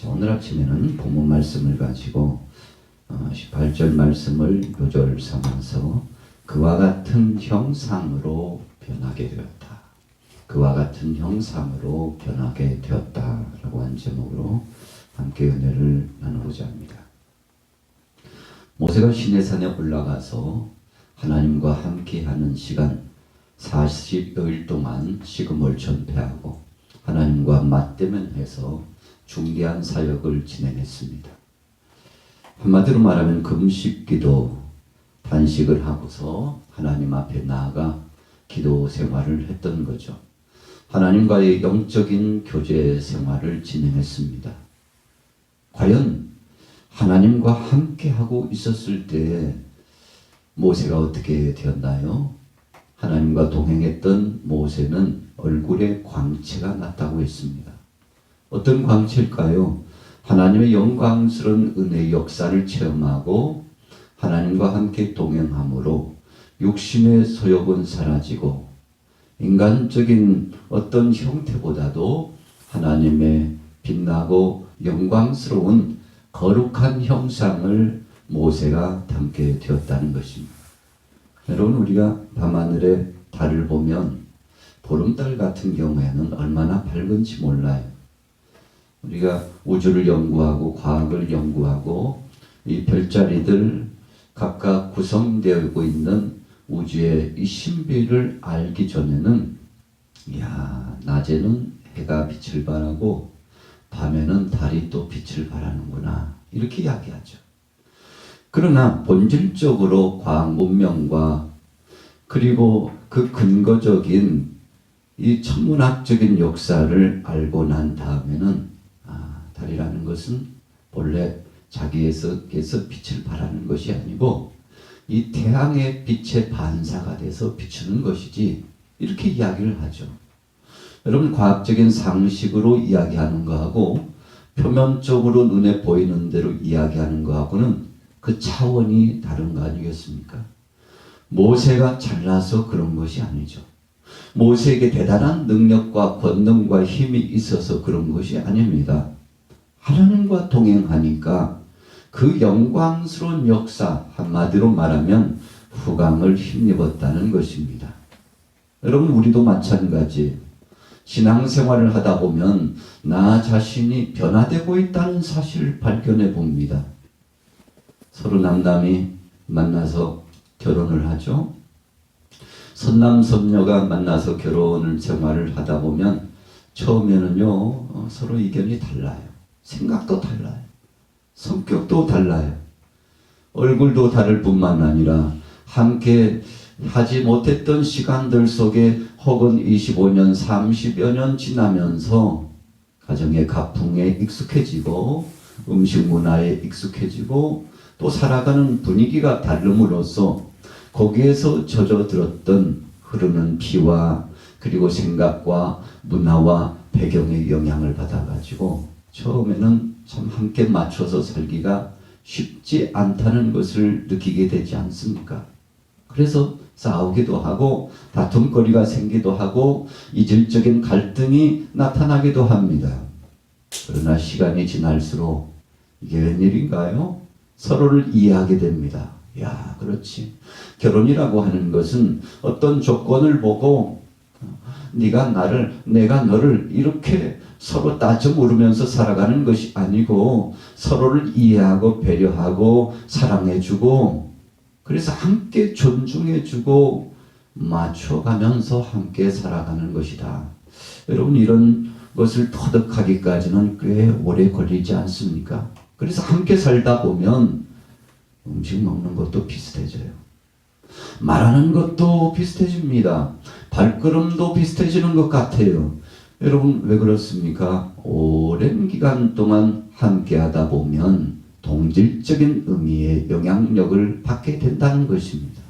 자, 오늘 아침에는 본문 말씀을 가지고 18절 말씀을 요절 삼아서 그와 같은 형상으로 변하게 되었다. 그와 같은 형상으로 변하게 되었다라고 한 제목으로 함께 은혜를 나누고자 합니다. 모세가 시내산에 올라가서 하나님과 함께하는 시간 40여일 동안 식음을 전폐하고 하나님과 맞대면해서 중대한 사역을 진행했습니다. 한마디로 말하면 금식기도, 단식을 하고서 하나님 앞에 나아가 기도 생활을 했던 거죠. 하나님과의 영적인 교제 생활을 진행했습니다. 과연 하나님과 함께하고 있었을 때 모세가 어떻게 되었나요? 하나님과 동행했던 모세는 얼굴에 광채가 났다고 했습니다. 어떤 광채일까요? 하나님의 영광스러운 은혜의 역사를 체험하고 하나님과 함께 동행함으로 육신의 소욕은 사라지고 인간적인 어떤 형태보다도 하나님의 빛나고 영광스러운 거룩한 형상을 모세가 담게 되었다는 것입니다. 여러분, 우리가 밤하늘에 달을 보면 보름달 같은 경우에는 얼마나 밝은지 몰라요. 우리가 우주를 연구하고 과학을 연구하고 이 별자리들 각각 구성되고 있는 우주의 이 신비를 알기 전에는 낮에는 해가 빛을 발하고 밤에는 달이 또 빛을 발하는구나 이렇게 이야기하죠. 그러나 본질적으로 과학 문명과 그리고 그 근거적인 이 천문학적인 역사를 알고 난 다음에는 달이라는 것은 본래 자기에서 빛을 발하는 것이 아니고 이 태양의 빛의 반사가 돼서 비추는 것이지 이렇게 이야기를 하죠. 여러분, 과학적인 상식으로 이야기하는 거하고 표면적으로 눈에 보이는 대로 이야기하는 거하고는 그 차원이 다른 거 아니겠습니까? 모세가 잘나서 그런 것이 아니죠. 모세에게 대단한 능력과 권능과 힘이 있어서 그런 것이 아닙니다. 하나님과 동행하니까 그 영광스러운 역사, 한마디로 말하면 후광을 힘입었다는 것입니다. 여러분, 우리도 마찬가지. 신앙생활을 하다 보면 나 자신이 변화되고 있다는 사실을 발견해 봅니다. 서로 남남이 만나서 결혼을 하죠. 선남선녀가 만나서 결혼을 생활을 하다 보면 처음에는요 서로 의견이 달라요. 생각도 달라요. 성격도 달라요. 얼굴도 다를 뿐만 아니라 함께 하지 못했던 시간들 속에 혹은 25년, 30여 년 지나면서 가정의 가풍에 익숙해지고 음식 문화에 익숙해지고 또 살아가는 분위기가 다름으로써 거기에서 젖어들었던 흐르는 피와 그리고 생각과 문화와 배경의 영향을 받아가지고 처음에는 참 함께 맞춰서 살기가 쉽지 않다는 것을 느끼게 되지 않습니까? 그래서 싸우기도 하고 다툼거리가 생기도 하고 이질적인 갈등이 나타나기도 합니다. 그러나 시간이 지날수록 이게 웬일인가요? 서로를 이해하게 됩니다. 그렇지. 결혼이라고 하는 것은 어떤 조건을 보고 네가 나를, 내가 너를 이렇게 서로 따져 물으면서 살아가는 것이 아니고 서로를 이해하고 배려하고 사랑해주고 그래서 함께 존중해주고 맞춰가면서 함께 살아가는 것이다. 여러분, 이런 것을 터득하기까지는 꽤 오래 걸리지 않습니까? 그래서 함께 살다 보면 음식 먹는 것도 비슷해져요. 말하는 것도 비슷해집니다. 발걸음도 비슷해지는 것 같아요. 여러분, 왜 그렇습니까? 오랜 기간 동안 함께 하다 보면 동질적인 의미의 영향력을 받게 된다는 것입니다.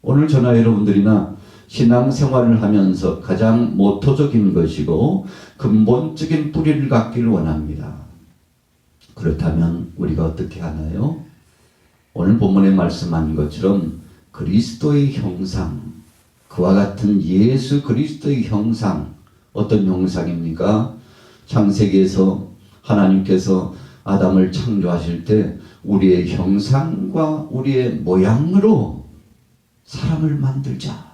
오늘 저나 여러분들이나 신앙생활을 하면서 가장 모토적인 것이고 근본적인 뿌리를 갖기를 원합니다. 그렇다면 우리가 어떻게 하나요? 오늘 본문에 말씀한 것처럼 그리스도의 형상, 그와 같은 예수 그리스도의 형상, 어떤 형상입니까? 창세기에서 하나님께서 아담을 창조하실 때 우리의 형상과 우리의 모양으로 사람을 만들자.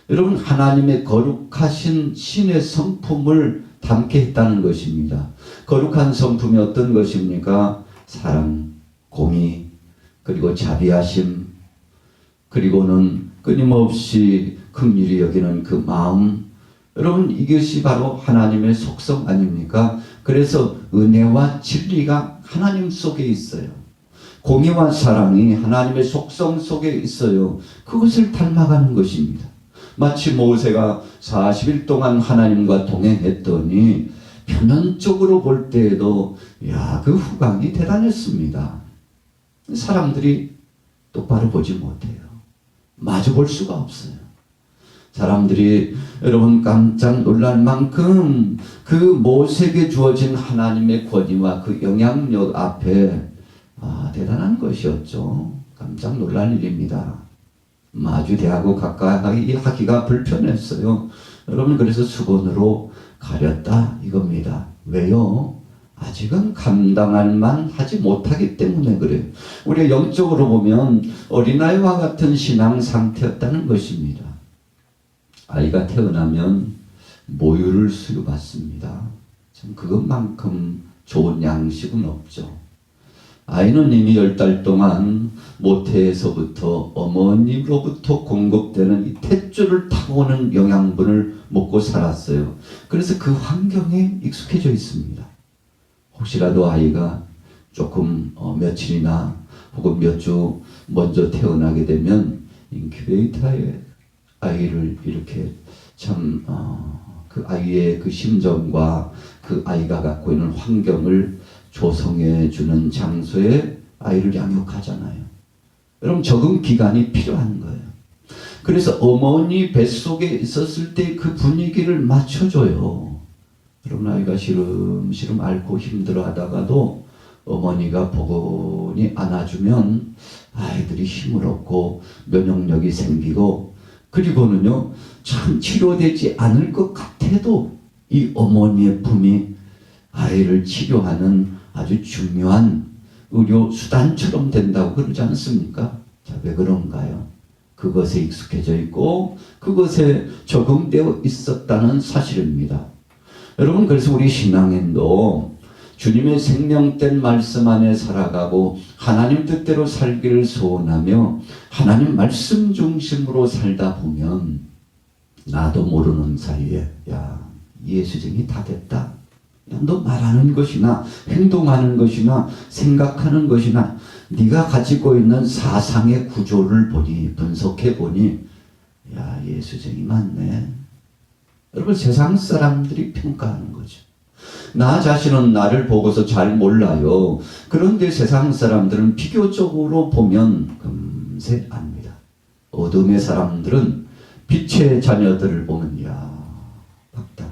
여러분, 하나님의 거룩하신 신의 성품을 담게 했다는 것입니다. 거룩한 성품이 어떤 것입니까? 사랑, 공의, 그리고 자비하심, 그리고는 끊임없이 긍휼히 여기는 그 마음. 여러분, 이것이 바로 하나님의 속성 아닙니까? 그래서 은혜와 진리가 하나님 속에 있어요. 공의와 사랑이 하나님의 속성 속에 있어요. 그것을 닮아가는 것입니다. 마치 모세가 40일 동안 하나님과 동행했더니 표면적으로 볼 때에도 그 후광이 대단했습니다. 사람들이 똑바로 보지 못해요. 마주 볼 수가 없어요. 사람들이 여러분 깜짝 놀랄 만큼 그 모세에게 주어진 하나님의 권위와 그 영향력 앞에 대단한 것이었죠. 깜짝 놀랄 일입니다. 마주 대하고 가까이 하기가 불편했어요. 여러분, 그래서 수건으로 가렸다 이겁니다. 왜요? 아직은 감당할 만 하지 못하기 때문에 그래요. 우리가 영적으로 보면 어린아이와 같은 신앙 상태였다는 것입니다. 아이가 태어나면 모유를 수유받습니다. 참 그것만큼 좋은 양식은 없죠. 아이는 이미 10달 동안 모태에서부터 어머님으로부터 공급되는 이 탯줄을 타고 오는 영양분을 먹고 살았어요. 그래서 그 환경에 익숙해져 있습니다. 혹시라도 아이가 조금 며칠이나 혹은 몇 주 먼저 태어나게 되면 인큐베이터에 아이를 이렇게 참 그 아이의 그 심정과 그 아이가 갖고 있는 환경을 조성해 주는 장소에 아이를 양육하잖아요. 여러분, 적응 기간이 필요한 거예요. 그래서 어머니 뱃속에 있었을 때 그 분위기를 맞춰줘요. 여러분, 아이가 시름시름 앓고 힘들어 하다가도 어머니가 포근히 안아주면 아이들이 힘을 얻고 면역력이 생기고, 그리고는요, 참 치료되지 않을 것 같아도 이 어머니의 품이 아이를 치료하는 아주 중요한 의료 수단처럼 된다고 그러지 않습니까? 자, 왜 그런가요? 그것에 익숙해져 있고 그것에 적응되어 있었다는 사실입니다. 여러분, 그래서 우리 신앙인도 주님의 생명된 말씀 안에 살아가고 하나님 뜻대로 살기를 소원하며 하나님 말씀 중심으로 살다 보면 나도 모르는 사이에 예수쟁이 다 됐다. 너 말하는 것이나 행동하는 것이나 생각하는 것이나 네가 가지고 있는 사상의 구조를 보니, 분석해 보니 예수쟁이 맞네. 여러분, 세상 사람들이 평가하는 거죠. 나 자신은 나를 보고서 잘 몰라요. 그런데 세상 사람들은 비교적으로 보면 금세 압니다. 어둠의 사람들은 빛의 자녀들을 보면 박다.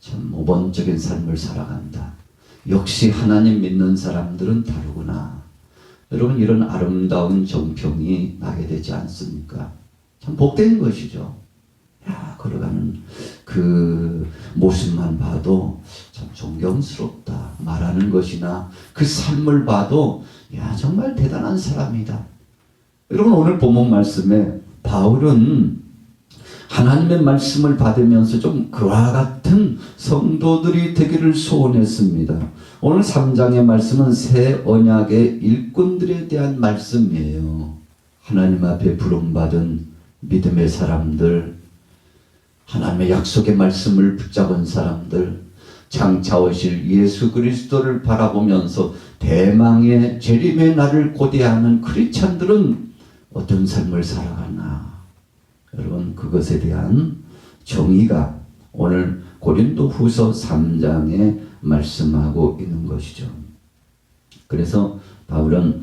참 모범적인 삶을 살아간다. 역시 하나님 믿는 사람들은 다르구나. 여러분, 이런 아름다운 정평이 나게 되지 않습니까? 참 복된 것이죠. 걸어가는 그 모습만 봐도 참 존경스럽다. 말하는 것이나 그 삶을 봐도 정말 대단한 사람이다. 여러분, 오늘 본문 말씀에 바울은 하나님의 말씀을 받으면서 좀 그와 같은 성도들이 되기를 소원했습니다. 오늘 3장의 말씀은 새 언약의 일꾼들에 대한 말씀이에요. 하나님 앞에 부름받은 믿음의 사람들, 하나님의 약속의 말씀을 붙잡은 사람들, 장차 오실 예수 그리스도를 바라보면서 대망의 재림의 날을 고대하는 크리스찬들은 어떤 삶을 살아가나. 여러분, 그것에 대한 정의가 오늘 고린도 후서 3장에 말씀하고 있는 것이죠. 그래서 바울은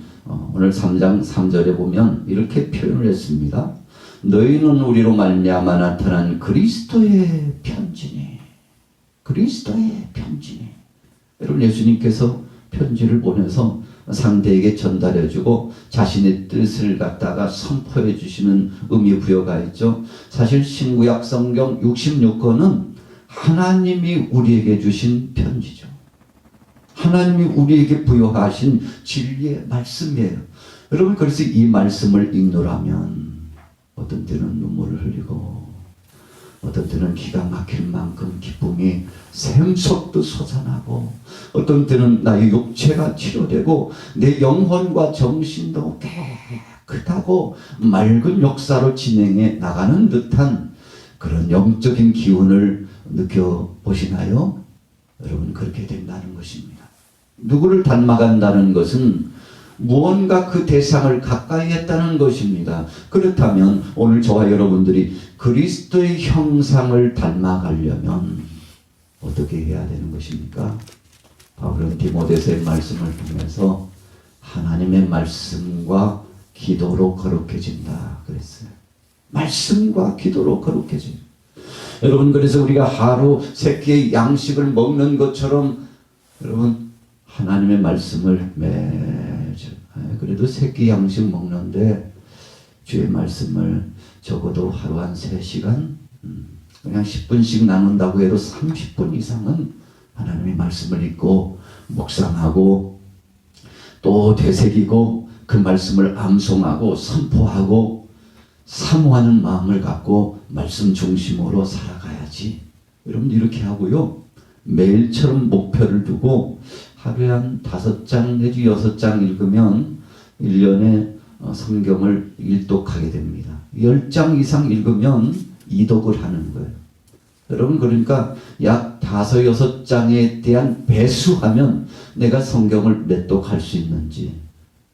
오늘 3장 3절에 보면 이렇게 표현을 했습니다. 너희는 우리로 말미암아 나타난 그리스도의 편지니. 그리스도의 편지니. 여러분, 예수님께서 편지를 보내서 상대에게 전달해주고 자신의 뜻을 갖다가 선포해 주시는 의미 부여가 있죠. 사실 신구약 성경 66권은 하나님이 우리에게 주신 편지죠. 하나님이 우리에게 부여하신 진리의 말씀이에요. 여러분, 그래서 이 말씀을 읽노라면 어떤 때는 눈물을 흘리고 어떤 때는 기가 막힐 만큼 기쁨이 샘솟듯 솟아나고 어떤 때는 나의 육체가 치료되고 내 영혼과 정신도 깨끗하고 맑은 역사로 진행해 나가는 듯한 그런 영적인 기운을 느껴보시나요? 여러분, 그렇게 된다는 것입니다. 누구를 닮아간다는 것은 무언가 그 대상을 가까이 했다는 것입니다. 그렇다면 오늘 저와 여러분들이 그리스도의 형상을 닮아가려면 어떻게 해야 되는 것입니까? 바울은 디모데서의 말씀을 통해서 하나님의 말씀과 기도로 거룩해진다 그랬어요. 말씀과 기도로 거룩해져요. 여러분, 그래서 우리가 하루 세 끼의 양식을 먹는 것처럼 여러분 하나님의 말씀을 매주, 그래도 세 끼 양식 먹는데 주의 말씀을 적어도 하루 한 3시간, 그냥 10분씩 나눈다고 해도 30분 이상은 하나님의 말씀을 읽고 묵상하고 또 되새기고 그 말씀을 암송하고 선포하고 사모하는 마음을 갖고 말씀 중심으로 살아가야지. 여러분, 이렇게 하고요, 매일처럼 목표를 두고 하루에 한 5장 내지 6장 읽으면 1년에 성경을 일독하게 됩니다. 10장 이상 읽으면 이독을 하는 거예요. 여러분, 그러니까 약 5, 6장에 대한 배수하면 내가 성경을 몇 독 할 수 있는지.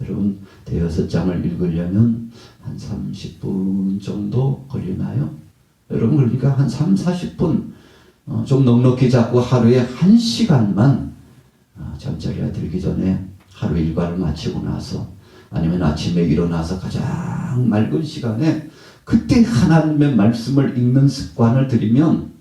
여러분, 대여섯 장을 읽으려면 한 30분 정도 걸리나요? 여러분, 그러니까 한 3, 40분 좀 넉넉히 잡고 하루에 1시간만 잠자리가 들기 전에 하루 일과를 마치고 나서 아니면 아침에 일어나서 가장 맑은 시간에 그때 하나님의 말씀을 읽는 습관을 들이면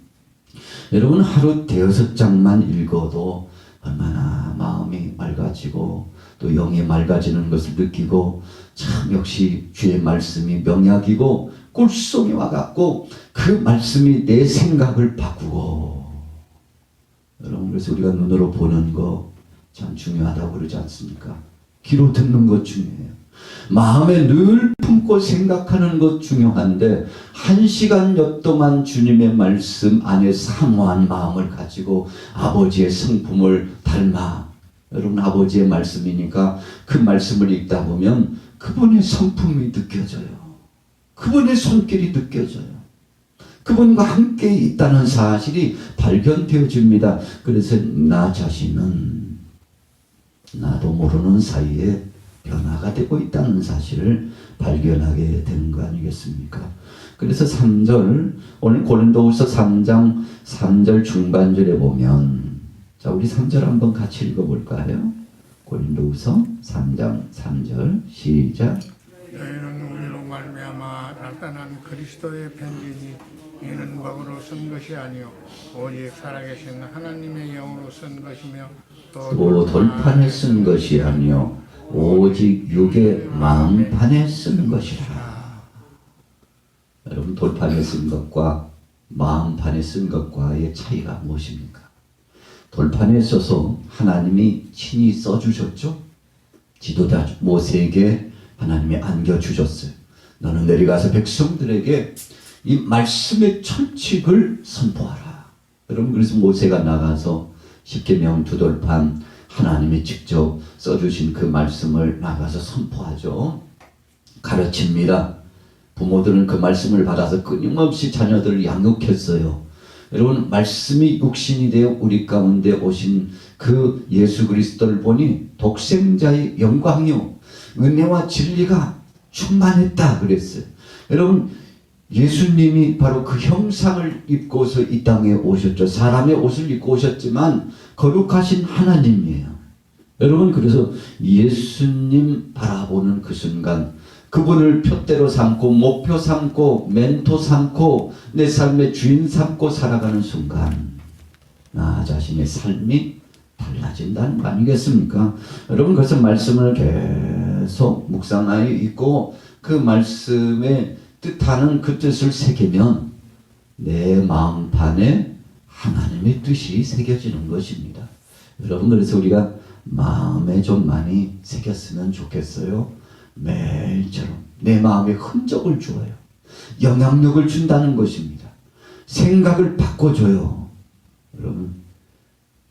여러분, 하루 대여섯 장만 읽어도 얼마나 마음이 맑아지고 또 영이 맑아지는 것을 느끼고 참 역시 주의 말씀이 명약이고 꿀송이와 같고 그 말씀이 내 생각을 바꾸고. 여러분, 그래서 우리가 눈으로 보는 거 참 중요하다고 그러지 않습니까? 귀로 듣는 것 중요해요. 마음에 늘 품고 생각하는 것 중요한데 1시간여 동안 주님의 말씀 안에 사모한 마음을 가지고 아버지의 성품을 닮아. 여러분, 아버지의 말씀이니까 그 말씀을 읽다 보면 그분의 성품이 느껴져요. 그분의 손길이 느껴져요. 그분과 함께 있다는 사실이 발견되어집니다. 그래서 나 자신은 나도 모르는 사이에 변화가 되고 있다는 사실을 발견하게 되는 거 아니겠습니까? 그래서 3절, 오늘 고린도후서 3장 3절 중반절에 보면, 자, 우리 3절 한번 같이 읽어볼까요? 고린도후서 3장 3절 시작. 너희는 우리로 말미암아 나타난 그리스도의 편지니 이는 법으로 쓴 것이 아니요 오직 살아계신 하나님의 영으로 쓴 것이며 또 돌판에 쓴 것이 아니요 오직 육의 마음판에 쓴 것이라. 여러분, 돌판에 쓴 것과 마음판에 쓴 것과의 차이가 무엇입니까? 돌판에 써서 하나님이 친히 써주셨죠. 지도자 모세에게 하나님이 안겨주셨어요. 너는 내려가서 백성들에게 이 말씀의 철칙을 선포하라. 여러분, 그래서 모세가 나가서 십계명 두 돌판 하나님이 직접 써주신 그 말씀을 나가서 선포하죠. 가르칩니다. 부모들은 그 말씀을 받아서 끊임없이 자녀들을 양육했어요. 여러분, 말씀이 육신이 되어 우리 가운데 오신 그 예수 그리스도를 보니 독생자의 영광이요 은혜와 진리가 충만했다 그랬어요. 여러분, 예수님이 바로 그 형상을 입고서 이 땅에 오셨죠. 사람의 옷을 입고 오셨지만 거룩하신 하나님이에요. 여러분, 그래서 예수님 바라보는 그 순간 그분을 표대로 삼고 목표 삼고 멘토 삼고 내 삶의 주인 삼고 살아가는 순간 나 자신의 삶이 달라진다는 거 아니겠습니까? 여러분, 그래서 말씀을 계속 묵상하여 있고 그 말씀의 뜻하는 그 뜻을 새기면 내 마음판에 하나님의 뜻이 새겨지는 것입니다. 여러분, 그래서 우리가 마음에 좀 많이 새겼으면 좋겠어요. 매일처럼 내 마음에 흔적을 주어요. 영향력을 준다는 것입니다. 생각을 바꿔줘요. 여러분,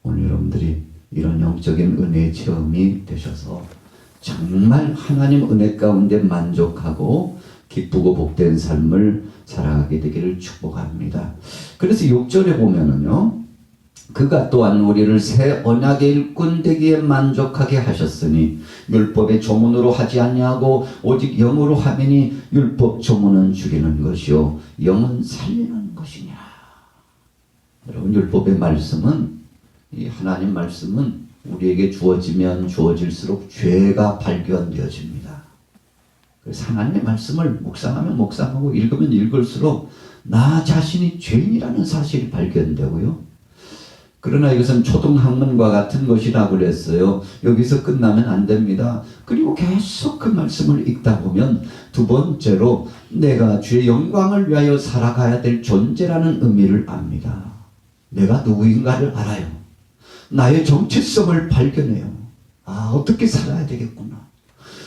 오늘 여러분들이 이런 영적인 은혜의 체험이 되셔서 정말 하나님 은혜 가운데 만족하고 기쁘고 복된 삶을 살아가게 되기를 축복합니다. 그래서 6절에 보면은요, 그가 또한 우리를 새 언약의 일꾼 되기에 만족하게 하셨으니 율법의 조문으로 하지 아니하고 오직 영으로 하매니 율법 조문은 죽이는 것이요 영은 살리는 것이니라. 여러분, 율법의 말씀은, 이 하나님 말씀은 우리에게 주어지면 주어질수록 죄가 발견되어집니다. 그래서 하나님의 말씀을 묵상하면 묵상하고 읽으면 읽을수록 나 자신이 죄인이라는 사실이 발견되고요. 그러나 이것은 초등학문과 같은 것이라고 그랬어요. 여기서 끝나면 안 됩니다. 그리고 계속 그 말씀을 읽다 보면 두 번째로 내가 주의 영광을 위하여 살아가야 될 존재라는 의미를 압니다. 내가 누구인가를 알아요. 나의 정체성을 발견해요. 아, 어떻게 살아야 되겠구나.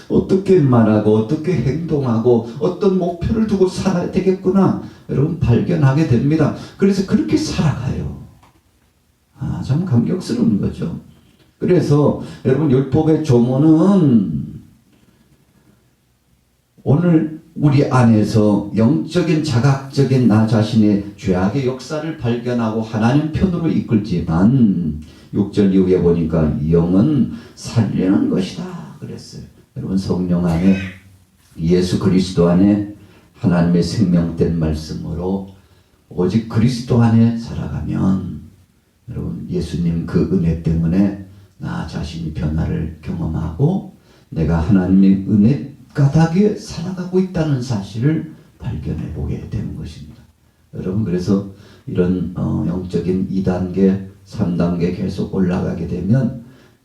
어떻게 말하고 어떻게 행동하고 어떤 목표를 두고 살아야 되겠구나. 여러분, 발견하게 됩니다. 그래서 그렇게 살아가요. 아, 참 감격스러운 거죠. 그래서 여러분, 율법의 조문은 오늘 우리 안에서 영적인 자각적인 나 자신의 죄악의 역사를 발견하고 하나님 편으로 이끌지만 6절 이후에 보니까 영은 살리는 것이다 그랬어요. 여러분, 성령 안에, 예수 그리스도 안에 하나님의 생명된 말씀으로 오직 그리스도 안에 살아가면 여러분, 예수님 그 은혜 때문에 나 자신이 변화를 경험하고 내가 하나님의 은혜 가닥에 살아가고 있다는 사실을 발견해 보게 되는 것입니다. 여러분, 그래서 이런 영적인 2단계, 3단계 계속 올라가게 되면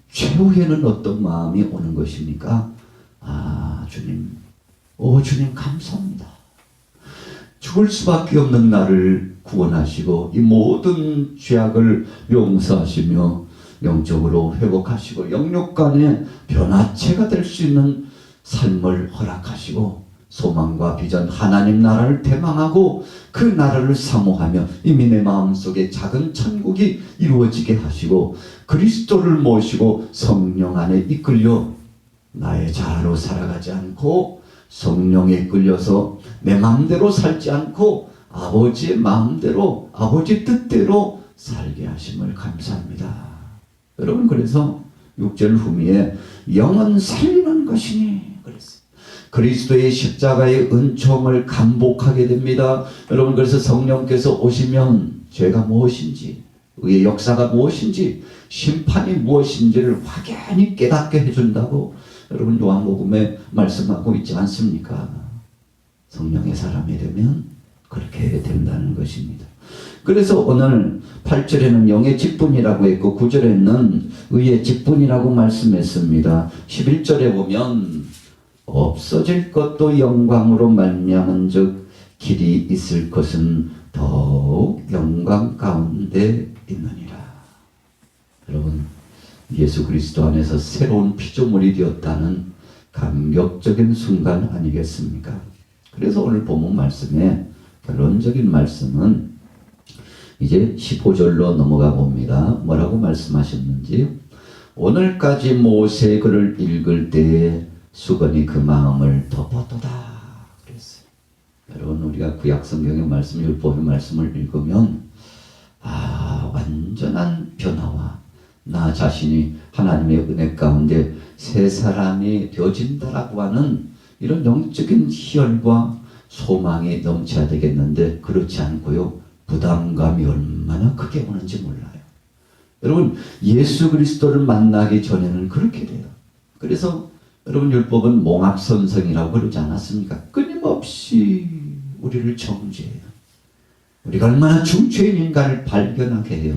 최후에는 어떤 마음이 오는 것입니까? 아, 주님, 주님 감사합니다. 죽을 수밖에 없는 나를 구원하시고 이 모든 죄악을 용서하시며 영적으로 회복하시고 영육간의 변화체가 될 수 있는 삶을 허락하시고 소망과 비전, 하나님 나라를 대망하고 그 나라를 사모하며 이미 내 마음속에 작은 천국이 이루어지게 하시고 그리스도를 모시고 성령 안에 이끌려 나의 자아로 살아가지 않고 성령에 이끌려서 내 마음대로 살지 않고 아버지의 마음대로, 아버지 뜻대로 살게 하심을 감사합니다. 여러분, 그래서 6절 후미에 영은 살리는 것이니 그랬어요. 그리스도의 십자가의 은총을 감복하게 됩니다. 여러분, 그래서 성령께서 오시면 죄가 무엇인지, 의의 역사가 무엇인지, 심판이 무엇인지를 확연히 깨닫게 해준다고 여러분 요한복음에 말씀하고 있지 않습니까? 성령의 사람이 되면 그렇게 된다는 것입니다. 그래서 오늘 8절에는 영의 직분이라고 했고 9절에는 의의 직분이라고 말씀했습니다. 11절에 보면 없어질 것도 영광으로 말미암은즉 길이 있을 것은 더욱 영광 가운데 있느니라. 여러분, 예수 그리스도 안에서 새로운 피조물이 되었다는 감격적인 순간 아니겠습니까? 그래서 오늘 본문 말씀에 결론적인 말씀은 이제 15절로 넘어가 봅니다. 뭐라고 말씀하셨는지, 오늘까지 모세의 글을 읽을 때에 수건이 그 마음을 덮었도다 그랬어요. 여러분, 우리가 구약 성경의 말씀, 율법의 말씀을 읽으면 완전한 변화와 나 자신이 하나님의 은혜 가운데 새 사람이 되어진다라고 하는 이런 영적인 희열과 소망이 넘쳐야 되겠는데 그렇지 않고요, 부담감이 얼마나 크게 오는지 몰라요. 여러분, 예수 그리스도를 만나기 전에는 그렇게 돼요. 그래서 여러분, 율법은 몽합선성이라고 그러지 않았습니까? 끊임없이 우리를 정죄해요. 우리가 얼마나 중죄인인가를 발견하게 해요.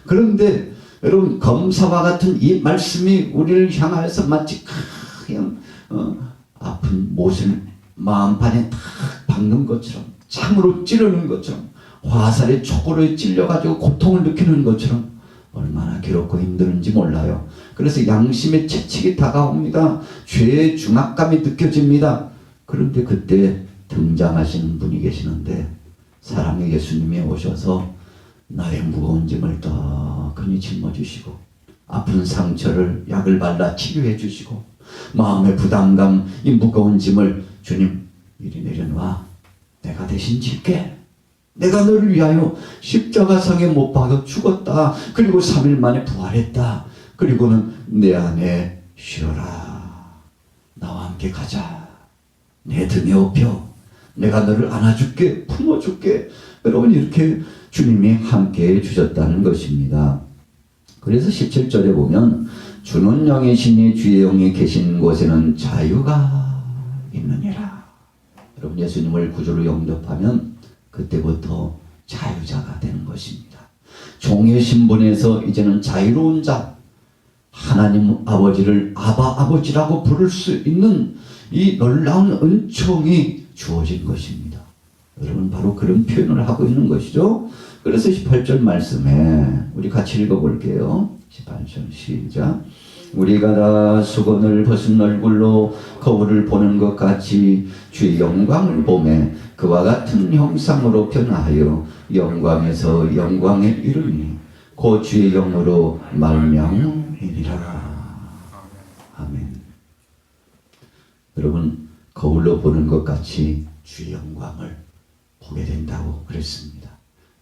그런데 여러분, 검사와 같은 이 말씀이 우리를 향하여서 마치 그냥 아픈 못을 마음판에 탁 박는 것처럼, 창으로 찌르는 것처럼, 화살에 촉으로 찔려가지고 고통을 느끼는 것처럼 얼마나 괴롭고 힘든지 몰라요. 그래서 양심의 채찍이 다가옵니다. 죄의 중압감이 느껴집니다. 그런데 그때 등장하시는 분이 계시는데 사랑의 예수님이 오셔서 나의 무거운 짐을 떡하니 짊어지시고 아픈 상처를 약을 발라 치료해 주시고 마음의 부담감, 이 무거운 짐을 주님 이리 내려놔. 내가 대신 질게. 내가 너를 위하여 십자가상에 못 박아 죽었다. 그리고 3일 만에 부활했다. 그리고는 내 안에 쉬어라. 나와 함께 가자. 내 등에 업혀. 내가 너를 안아줄게. 품어줄게. 여러분 이렇게 주님이 함께 해주셨다는 것입니다. 그래서 17절에 보면 주는 영이시니 주의 영이 계신 곳에는 자유가 있느니라. 여러분 예수님을 구주로 영접하면 그때부터 자유자가 되는 것입니다. 종의 신분에서 이제는 자유로운 자, 하나님 아버지를 아바 아버지라고 부를 수 있는 이 놀라운 은총이 주어진 것입니다. 여러분 바로 그런 표현을 하고 있는 것이죠. 그래서 18절 말씀에 우리 같이 읽어볼게요. 18절 시작. 우리가 다 수건을 벗은 얼굴로 거울을 보는 것 같이 주의 영광을 보매 그와 같은 형상으로 변화하여 영광에서 영광에 이르니 곧 주의 영으로 말미암이니라. 아멘. 여러분 거울로 보는 것 같이 주의 영광을 보게 된다고 그랬습니다.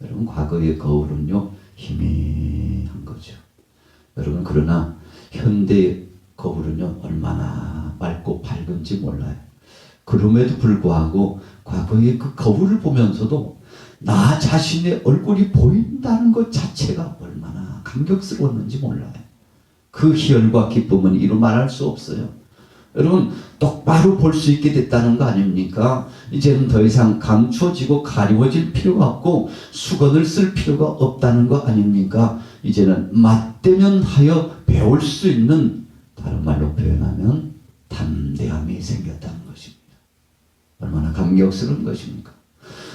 여러분 과거의 거울은요 희미한 거죠. 여러분 그러나 현대 거울은요 얼마나 맑고 밝은지 몰라요. 그럼에도 불구하고 과거의 그 거울을 보면서도 나 자신의 얼굴이 보인다는 것 자체가 얼마나 감격스러웠는지 몰라요. 그 희열과 기쁨은 이루 말할 수 없어요. 여러분 똑바로 볼 수 있게 됐다는 거 아닙니까? 이제는 더 이상 감추어지고 가리워질 필요가 없고 수건을 쓸 필요가 없다는 거 아닙니까? 이제는 맞대면하여 배울 수 있는, 다른 말로 표현하면 담대함이 생겼다는 것입니다. 얼마나 감격스러운 것입니까?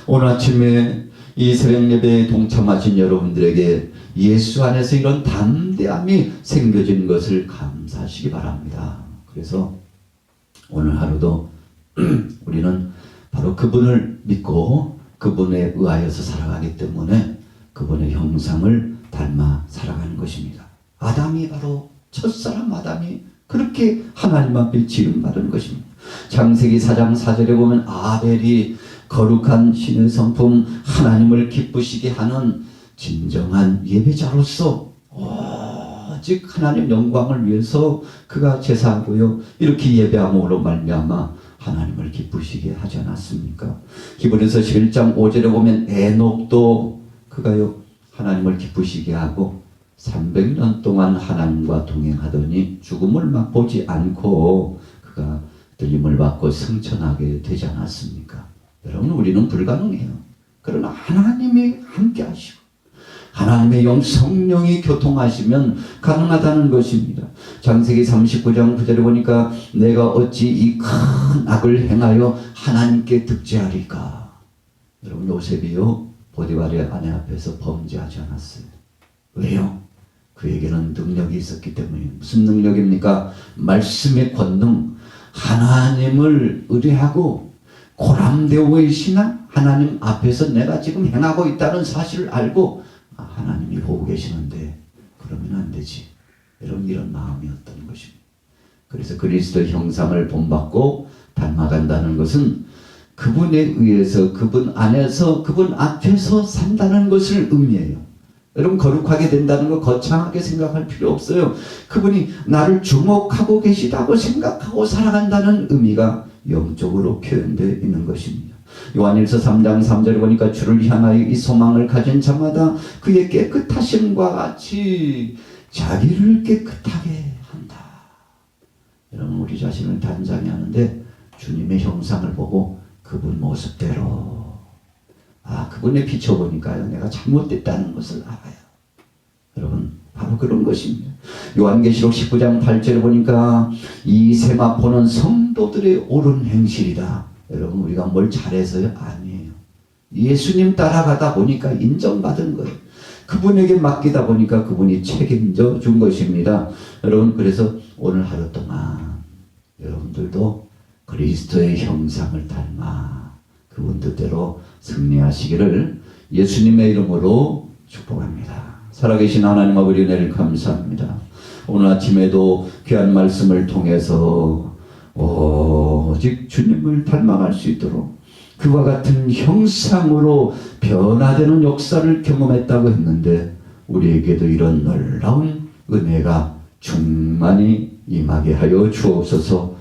오늘 아침에 이 새벽 예배에 동참하신 여러분들에게 예수 안에서 이런 담대함이 생겨진 것을 감사하시기 바랍니다. 그래서 오늘 하루도 우리는 바로 그분을 믿고 그분에 의하여서 살아가기 때문에 그분의 형상을 닮아 살아가는 것입니다. 아담이 바로 첫사람 아담이 그렇게 하나님 앞에 지음받은 것입니다. 창세기 4장 4절에 보면 아벨이 거룩한 신의 성품 하나님을 기쁘시게 하는 진정한 예배자로서 오직 하나님 영광을 위해서 그가 제사하고요 이렇게 예배함으로 말미암아 하나님을 기쁘시게 하지 않았습니까? 히브리서 11장 5절에 보면 에녹도 그가요 하나님을 기쁘시게 하고 300년 동안 하나님과 동행하더니 죽음을 맛보지 않고 그가 들림을 받고 승천하게 되지 않았습니까? 여러분 우리는 불가능해요. 그러나 하나님이 함께 하시고 하나님의 영 성령이 교통하시면 가능하다는 것입니다. 창세기 39장 9절에 보니까 내가 어찌 이 큰 악을 행하여 하나님께 득죄하리까. 여러분 요셉이요 보디발의 아내 앞에서 범죄하지 않았어요. 왜요? 그에게는 능력이 있었기 때문에. 무슨 능력입니까? 말씀의 권능. 하나님을 의뢰하고 고람되어의 신앙, 하나님 앞에서 내가 지금 행하고 있다는 사실을 알고 하나님이 보고 계시는데 그러면 안 되지. 이런 마음이었던 것입니다. 그래서 그리스도 형상을 본받고 닮아간다는 것은 그분에 의해서 그분 안에서 그분 앞에서 산다는 것을 의미해요. 여러분 거룩하게 된다는 거 거창하게 생각할 필요 없어요. 그분이 나를 주목하고 계시다고 생각하고 살아간다는 의미가 영적으로 표현되어 있는 것입니다. 요한일서 3장 3절에 보니까 주를 향하여 이 소망을 가진 자마다 그의 깨끗하심과 같이 자기를 깨끗하게 한다. 여러분 우리 자신을 단장히 하는데 주님의 형상을 보고 그분 모습대로 그분에 비춰보니까요 내가 잘못됐다는 것을 알아요. 여러분 바로 그런 것입니다. 요한계시록 19장 8절에 보니까 이 세마포는 성도들의 옳은 행실이다. 여러분 우리가 뭘 잘해서요? 아니에요. 예수님 따라가다 보니까 인정받은 거예요. 그분에게 맡기다 보니까 그분이 책임져 준 것입니다. 여러분, 그래서 오늘 하루 동안 여러분들도 그리스도의 형상을 닮아 그분 뜻대로 승리하시기를 예수님의 이름으로 축복합니다. 살아계신 하나님 아버지, 은혜를 감사합니다. 오늘 아침에도 귀한 말씀을 통해서 오직 주님을 닮아갈 수 있도록 그와 같은 형상으로 변화되는 역사를 경험했다고 했는데, 우리에게도 이런 놀라운 은혜가 충만히 임하게 하여 주옵소서.